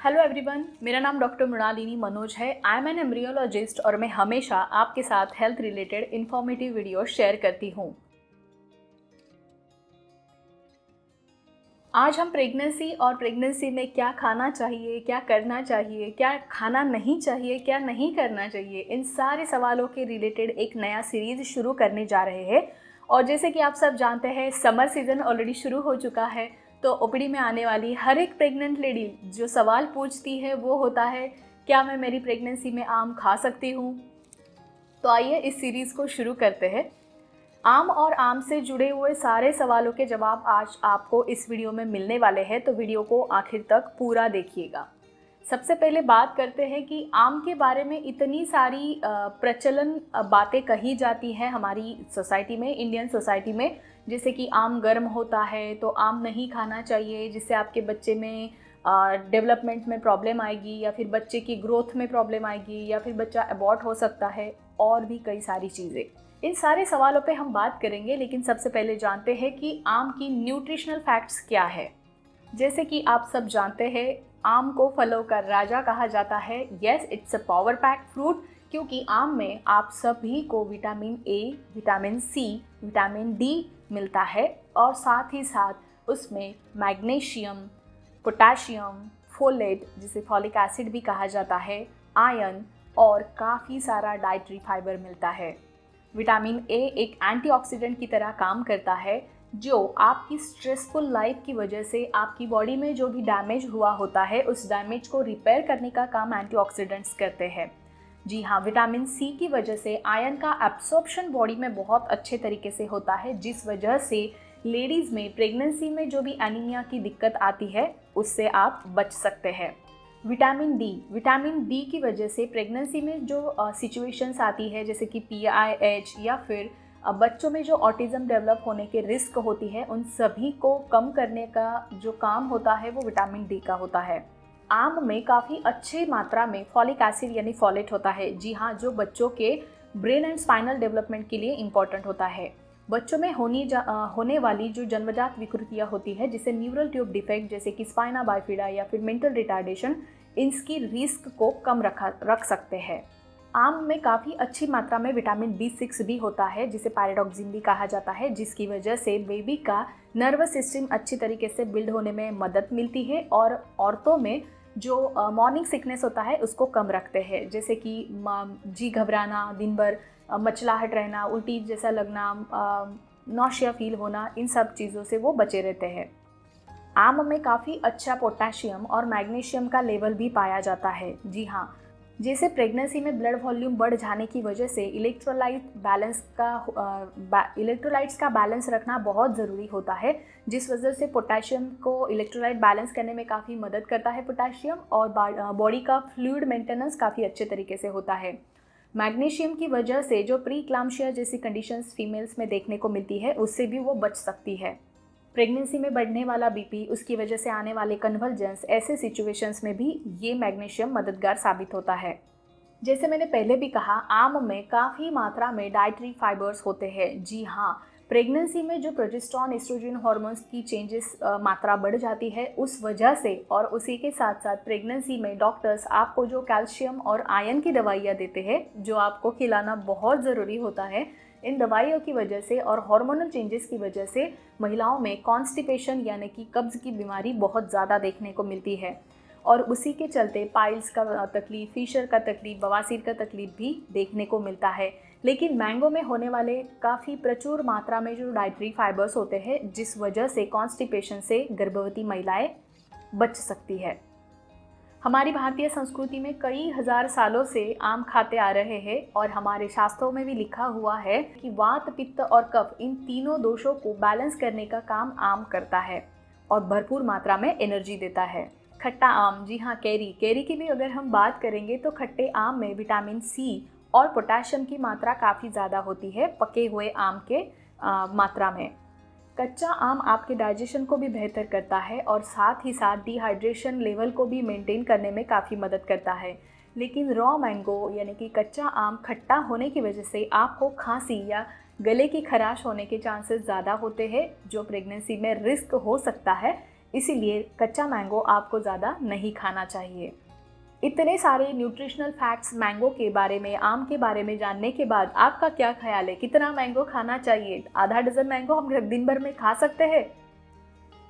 Hello everyone, मेरा नाम doctor Mrinalini Manoj है। आई एम एन एम्ब्रियोलॉजिस्ट और मैं हमेशा आपके साथ health related informative video share करती हूँ। आज हम प्रेगनेंसी में क्या खाना चाहिए, क्या करना चाहिए, क्या खाना नहीं चाहिए, क्या नहीं करना चाहिए, इन सारे सवालों के रिलेटेड एक नया सीरीज़ शुरू करने जा रहे हैं। और जैसे कि आप सब जानते हैं, समर सीज़न ऑलरेडी शुरू हो चुका है। तो ओपीडी में आने वाली हर एक प्रेग्नेंट लेडी जो सवाल पूछती है वो होता है, क्या मैं मेरी प्रेगनेंसी में आम खा सकती हूँ। तो आइए इस सीरीज़ को शुरू करते हैं। आम और आम से जुड़े हुए सारे सवालों के जवाब आज आपको इस वीडियो में मिलने वाले हैं, तो वीडियो को आखिर तक पूरा देखिएगा। सबसे पहले बात करते हैं कि आम के बारे में इतनी सारी प्रचलन बातें कही जाती हैं हमारी सोसाइटी में, इंडियन सोसाइटी में। जैसे कि आम गर्म होता है तो आम नहीं खाना चाहिए, जिससे आपके बच्चे में डेवलपमेंट में प्रॉब्लम आएगी, या फिर बच्चे की ग्रोथ में प्रॉब्लम आएगी, या फिर बच्चा अबॉर्ट हो सकता है, और भी कई सारी चीज़ें। इन सारे सवालों पे हम बात करेंगे, लेकिन सबसे पहले जानते हैं कि आम की न्यूट्रिशनल फैक्ट्स क्या है। जैसे कि आप सब जानते हैं, आम को फलों का राजा कहा जाता है। Yes, it's a power pack fruit, क्योंकि आम में आप सभी को vitamin A, vitamin C, vitamin D मिलता है, और साथ ही साथ उसमें मैग्नीशियम, पोटेशियम, फोलेट जिसे फॉलिक एसिड भी कहा जाता है, आयरन और काफ़ी सारा डाइटरी फाइबर मिलता है। विटामिन ए एक एंटीऑक्सीडेंट की तरह काम करता है, जो आपकी स्ट्रेसफुल लाइफ की वजह से आपकी बॉडी में जो भी डैमेज हुआ होता है उस डैमेज को रिपेयर करने का काम एंटीऑक्सीडेंट्स करते हैं। जी हाँ, विटामिन सी की वजह से आयरन का एब्सॉर्प्शन बॉडी में बहुत अच्छे तरीके से होता है, जिस वजह से लेडीज़ में प्रेगनेंसी में जो भी एनीमिया की दिक्कत आती है उससे आप बच सकते हैं। विटामिन डी की वजह से प्रेगनेंसी में जो सिचुएशंस आती है, जैसे कि PIH या फिर बच्चों में जो ऑटिज़म डेवलप होने के रिस्क होती है, उन सभी को कम करने का जो काम होता है वो विटामिन डी का होता है। आम में काफ़ी अच्छी मात्रा में फॉलिक एसिड यानी फॉलेट होता है। जी हाँ, जो बच्चों के ब्रेन एंड स्पाइनल डेवलपमेंट के लिए इम्पॉर्टेंट होता है। बच्चों में होने वाली जो जन्मजात विकृतियाँ होती है, जैसे न्यूरल ट्यूब डिफेक्ट, जैसे कि स्पाइना बाइफिडा या फिर मेंटल रिटार्डेशन, इसकी रिस्क को कम रख सकते हैं। आम में काफ़ी अच्छी मात्रा में विटामिन B6 भी होता है, जिसे पायरोडॉक्सिन भी कहा जाता है, जिसकी वजह से बेबी का नर्वस सिस्टम अच्छी तरीके से बिल्ड होने में मदद मिलती है, और औरतों में जो मॉर्निंग सिकनेस होता है उसको कम रखते हैं, जैसे कि जी घबराना, दिन भर मचलाहट रहना, उल्टी जैसा लगना, नौशिया फील होना, इन सब चीज़ों से वो बचे रहते हैं। आम में काफ़ी अच्छा पोटेशियम और मैग्नीशियम का लेवल भी पाया जाता है। जी हाँ, जैसे प्रेगनेंसी में ब्लड वॉल्यूम बढ़ जाने की वजह से इलेक्ट्रोलाइट्स का बैलेंस रखना बहुत ज़रूरी होता है, जिस वजह से पोटेशियम को इलेक्ट्रोलाइट बैलेंस करने में काफ़ी मदद करता है पोटेशियम, और बॉडी का फ्लूइड मेंटेनेंस काफ़ी अच्छे तरीके से होता है। मैग्नीशियम की वजह से जो प्री क्लाम्शिया जैसी कंडीशंस फीमेल्स में देखने को मिलती है, उससे भी वो बच सकती है। प्रेगनेंसी में बढ़ने वाला बीपी, उसकी वजह से आने वाले कन्वर्जेंस, ऐसे सिचुएशंस में भी ये मैग्नीशियम मददगार साबित होता है। जैसे मैंने पहले भी कहा, आम में काफ़ी मात्रा में डाइटरी फाइबर्स होते हैं। जी हाँ, प्रेगनेंसी में जो प्रोजेस्टेरॉन, एस्ट्रोजन हार्मोन्स की चेंजेस मात्रा बढ़ जाती है, उस वजह से, और उसी के साथ साथ प्रेगनेंसी में डॉक्टर्स आपको जो कैल्शियम और आयरन की दवाइयाँ देते हैं, जो आपको खिलाना बहुत ज़रूरी होता है, इन दवाइयों की वजह से और हार्मोनल चेंजेस की वजह से महिलाओं में कॉन्स्टिपेशन यानी कि कब्ज़ की बीमारी बहुत ज़्यादा देखने को मिलती है, और उसी के चलते पाइल्स का तकलीफ, फिशर का तकलीफ, बवासीर का तकलीफ भी देखने को मिलता है। लेकिन मैंगो में होने वाले काफ़ी प्रचुर मात्रा में जो डाइटरी फाइबर्स होते हैं, जिस वजह से कॉन्स्टिपेशन से गर्भवती महिलाएं बच सकती है। हमारी भारतीय संस्कृति में कई हजार सालों से आम खाते आ रहे हैं, और हमारे शास्त्रों में भी लिखा हुआ है कि वात, पित्त और कफ, इन तीनों दोषों को बैलेंस करने का काम आम करता है और भरपूर मात्रा में एनर्जी देता है। खट्टा आम, जी हाँ, कैरी की भी अगर हम बात करेंगे तो खट्टे आम में विटामिन सी और पोटेशियम की मात्रा काफ़ी ज़्यादा होती है पके हुए आम के मात्रा में। कच्चा आम आपके डाइजेशन को भी बेहतर करता है, और साथ ही साथ डिहाइड्रेशन लेवल को भी मेंटेन करने में काफ़ी मदद करता है। लेकिन रॉ मैंगो यानी कि कच्चा आम खट्टा होने की वजह से आपको खांसी या गले की खराश होने के चांसेस ज़्यादा होते हैं, जो प्रेगनेंसी में रिस्क हो सकता है। इसीलिए कच्चा मैंगो आपको ज़्यादा नहीं खाना चाहिए। इतने सारे न्यूट्रिशनल फैक्ट्स मैंगो के बारे में, आम के बारे में जानने के बाद आपका क्या ख्याल है, कितना मैंगो खाना चाहिए? आधा डज़न मैंगो हम दिन भर में खा सकते हैं?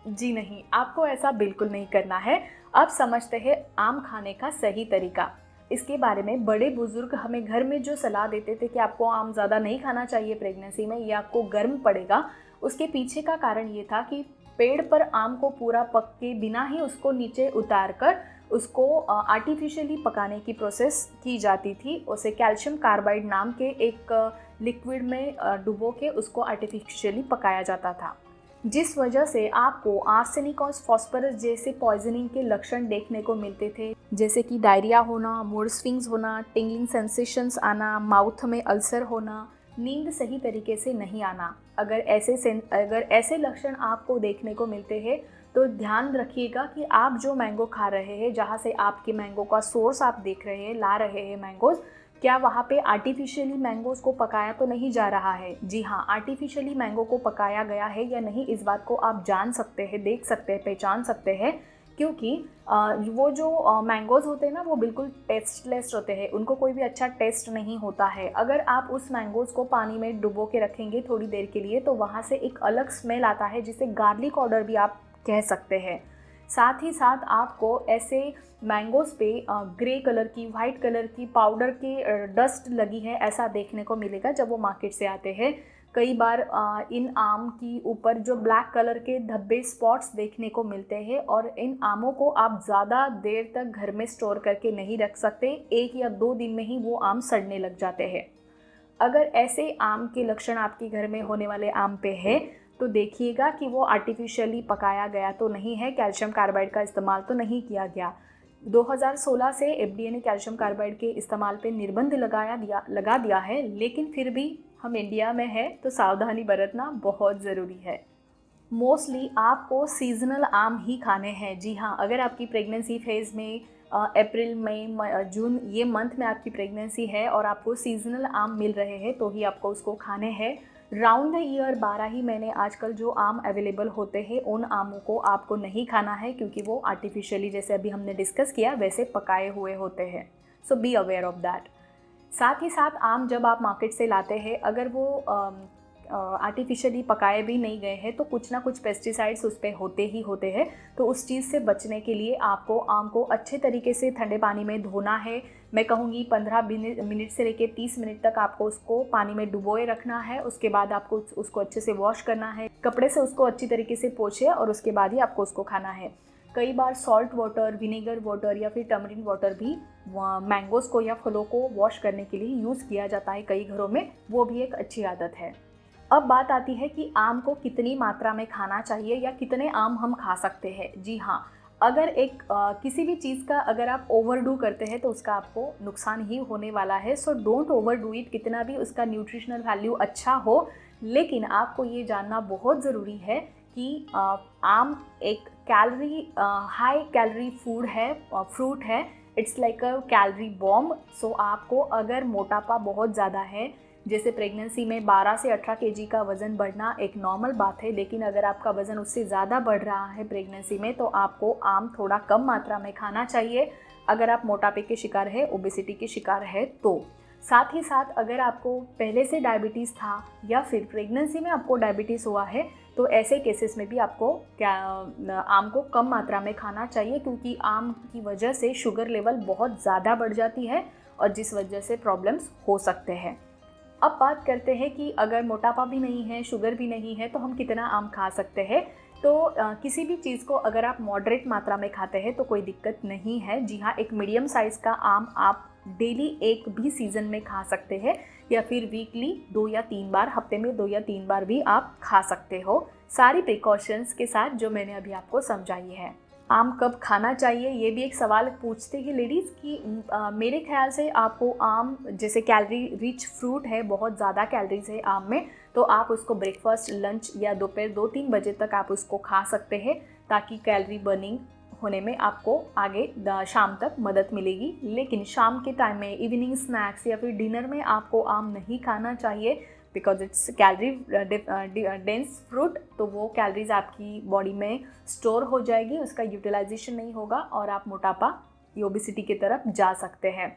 जी नहीं, आपको ऐसा बिल्कुल नहीं करना है। अब समझते हैं आम खाने का सही तरीका। इसके बारे में बड़े बुजुर्ग हमें घर में जो सलाह देते थे कि आपको आम ज़्यादा नहीं खाना चाहिए प्रेगनेंसी में, ये आपको गर्म पड़ेगा, उसके पीछे का कारण ये था कि पेड़ पर आम को पूरा पक के बिना ही उसको नीचे उतार कर उसको आर्टिफिशियली पकाने की प्रोसेस की जाती थी। उसे कैल्शियम कार्बाइड नाम के एक लिक्विड में डुबो के उसको आर्टिफिशियली पकाया जाता था, जिस वजह से आपको आर्सेनिक और फॉस्फोरस जैसे पॉइजनिंग के लक्षण देखने को मिलते थे, जैसे कि डायरिया होना, मूड स्विंग्स होना, टिंगलिंग सेंसेशंस आना, माउथ में अल्सर होना, नींद सही तरीके से नहीं आना। अगर ऐसे लक्षण आपको देखने को मिलते हैं तो ध्यान रखिएगा कि आप जो मैंगो खा रहे हैं, जहाँ से आपके मैंगो का सोर्स आप देख रहे हैं, ला रहे हैं मैंगोज़, क्या वहाँ पे आर्टिफिशियली मैंगोज़ को पकाया तो नहीं जा रहा है? जी हाँ, आर्टिफिशियली मैंगो को पकाया गया है या नहीं, इस बात को आप जान सकते हैं, देख सकते हैं, पहचान सकते हैं, क्योंकि वो जो मैंगोज़ होते हैं ना, वो बिल्कुल टेस्टलेस होते हैं, उनको कोई भी अच्छा टेस्ट नहीं होता है। अगर आप उस मैंगोज़ को पानी में डुबो के रखेंगे थोड़ी देर के लिए तो वहाँ से एक अलग स्मेल आता है, जिसे गार्लिक ऑर्डर भी आप कह सकते हैं। साथ ही साथ आपको ऐसे मैंगोज़ पे ग्रे कलर की, वाइट कलर की पाउडर की डस्ट लगी है, ऐसा देखने को मिलेगा जब वो मार्केट से आते हैं। कई बार इन आम की ऊपर जो ब्लैक कलर के धब्बे स्पॉट्स देखने को मिलते हैं, और इन आमों को आप ज़्यादा देर तक घर में स्टोर करके नहीं रख सकते, 1 या 2 दिन में ही वो आम सड़ने लग जाते हैं। अगर ऐसे आम के लक्षण आपके घर में होने वाले आम पे है तो देखिएगा कि वो आर्टिफिशियली पकाया गया तो नहीं है, कैल्शियम कार्बाइड का इस्तेमाल तो नहीं किया गया। 2016 से एफडीए ने कैल्शियम कार्बाइड के इस्तेमाल पे निर्बंध लगा दिया है, लेकिन फिर भी हम इंडिया में है तो सावधानी बरतना बहुत ज़रूरी है। मोस्टली आपको सीजनल आम ही खाने हैं। जी हाँ, अगर आपकी प्रेगनेंसी फेज़ में अप्रैल, मई, जून ये मंथ में आपकी प्रेगनेंसी है और आपको सीजनल आम मिल रहे हैं तो ही आपको उसको खाने हैं। राउंड द ईयर 12 ही महीने आजकल जो आम अवेलेबल होते हैं, उन आमों को आपको नहीं खाना है, क्योंकि वो आर्टिफिशियली, जैसे अभी हमने डिस्कस किया, वैसे पकाए हुए होते हैं। सो बी अवेयर ऑफ दैट। साथ ही साथ आम जब आप मार्केट से लाते हैं, अगर वो आर्टिफिशियली पकाए भी नहीं गए हैं तो कुछ ना कुछ पेस्टिसाइड्स उस पर होते ही होते हैं। तो उस चीज़ से बचने के लिए आपको आम को अच्छे तरीके से ठंडे पानी में धोना है। मैं कहूँगी 15 मिनट से लेकर 30 मिनट तक आपको उसको पानी में डुबोए रखना है। उसके बाद आपको उसको अच्छे से वॉश करना है, कपड़े से उसको अच्छी तरीके से पोंछे, और उसके बाद ही आपको उसको खाना है। कई बार सॉल्ट वाटर, विनेगर वाटर या फिर टमरिन वाटर भी मैंगोज़ को या फलों को वॉश करने के लिए यूज़ किया जाता है कई घरों में, वो भी एक अच्छी आदत है। अब बात आती है कि आम को कितनी मात्रा में खाना चाहिए या कितने आम हम खा सकते हैं। जी हाँ, अगर किसी भी चीज़ का अगर आप ओवरडू करते हैं तो उसका आपको नुकसान ही होने वाला है। सो डोंट ओवरडू इट, कितना भी उसका न्यूट्रिशनल वैल्यू अच्छा हो, लेकिन आपको ये जानना बहुत ज़रूरी है कि आम एक हाई कैलोरी फूड है, फ्रूट है। It's like a calorie bomb. So आपको अगर मोटापा बहुत ज़्यादा है, जैसे प्रेगनेंसी में 12 से 18 केजी का वज़न बढ़ना एक नॉर्मल बात है, लेकिन अगर आपका वज़न उससे ज़्यादा बढ़ रहा है प्रेगनेंसी में, तो आपको आम थोड़ा कम मात्रा में खाना चाहिए, अगर आप मोटापे के शिकार है, ओबेसिटी के शिकार है तो। साथ ही साथ अगर आपको पहले से डायबिटीज़ था या फिर प्रेगनेंसी में आपको डायबिटीज़ हुआ है, तो ऐसे केसेस में भी आपको आम को कम मात्रा में खाना चाहिए, क्योंकि आम की वजह से शुगर लेवल बहुत ज़्यादा बढ़ जाती है और जिस वजह से प्रॉब्लम्स हो सकते हैं। अब बात करते हैं कि अगर मोटापा भी नहीं है, शुगर भी नहीं है, तो हम कितना आम खा सकते हैं। तो किसी भी चीज़ को अगर आप मॉडरेट मात्रा में खाते हैं तो कोई दिक्कत नहीं है। जी हाँ, एक मीडियम साइज़ का आम आप डेली एक भी सीज़न में खा सकते हैं, या फिर वीकली 2 या 3 बार, हफ्ते में 2 या 3 बार भी आप खा सकते हो, सारी प्रिकॉशंस के साथ जो मैंने अभी आपको समझाई है। आम कब खाना चाहिए, ये भी एक सवाल पूछते हैं लेडीज़ कि मेरे ख्याल से आपको आम, जैसे कैलोरी रिच फ्रूट है, बहुत ज़्यादा कैलोरीज है आम में, तो आप उसको ब्रेकफास्ट, लंच या दोपहर 2-3 बजे तक आप उसको खा सकते हैं, ताकि कैलोरी बर्निंग होने में आपको आगे शाम तक मदद मिलेगी। लेकिन शाम के टाइम में इवनिंग स्नैक्स या फिर डिनर में आपको आम नहीं खाना चाहिए। Because it's calorie dense fruit, तो वो कैलोरीज आपकी बॉडी में स्टोर हो जाएगी, उसका यूटिलाइजेशन नहीं होगा और आप मोटापा या ओबेसिटी की तरफ जा सकते हैं।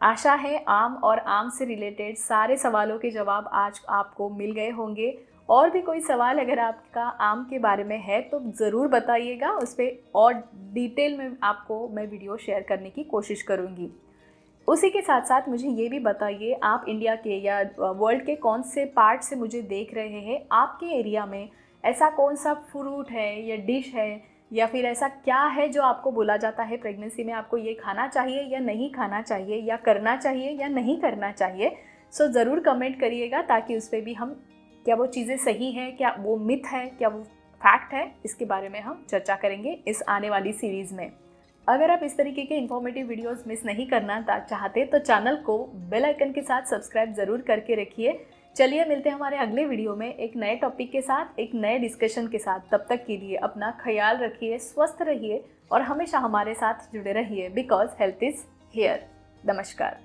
आशा है आम और आम से रिलेटेड सारे सवालों के जवाब आज आपको मिल गए होंगे। और भी कोई सवाल अगर आपका आम के बारे में है तो ज़रूर बताइएगा, उस पर और डिटेल में आपको मैं वीडियो शेयर करने की कोशिश करूँगी। उसी के साथ साथ मुझे ये भी बताइए आप इंडिया के या वर्ल्ड के कौन से पार्ट से मुझे देख रहे हैं। आपके एरिया में ऐसा कौन सा फ्रूट है या डिश है या फिर ऐसा क्या है जो आपको बोला जाता है प्रेगनेंसी में आपको ये खाना चाहिए या नहीं खाना चाहिए, या करना चाहिए या नहीं करना चाहिए। सो ज़रूर कमेंट करिएगा ताकि उस पर भी हम, क्या वो चीज़ें सही हैं, क्या वो मिथ है, क्या वो फैक्ट है, इसके बारे में हम चर्चा करेंगे इस आने वाली सीरीज़ में। अगर आप इस तरीके के इन्फॉर्मेटिव वीडियोस मिस नहीं करना चाहते तो चैनल को बेल आइकन के साथ सब्सक्राइब ज़रूर करके रखिए। चलिए मिलते हैं हमारे अगले वीडियो में एक नए टॉपिक के साथ, एक नए डिस्कशन के साथ। तब तक के लिए अपना ख्याल रखिए, स्वस्थ रहिए और हमेशा हमारे साथ जुड़े रहिए, बिकॉज हेल्थ इज़ हियर। नमस्कार।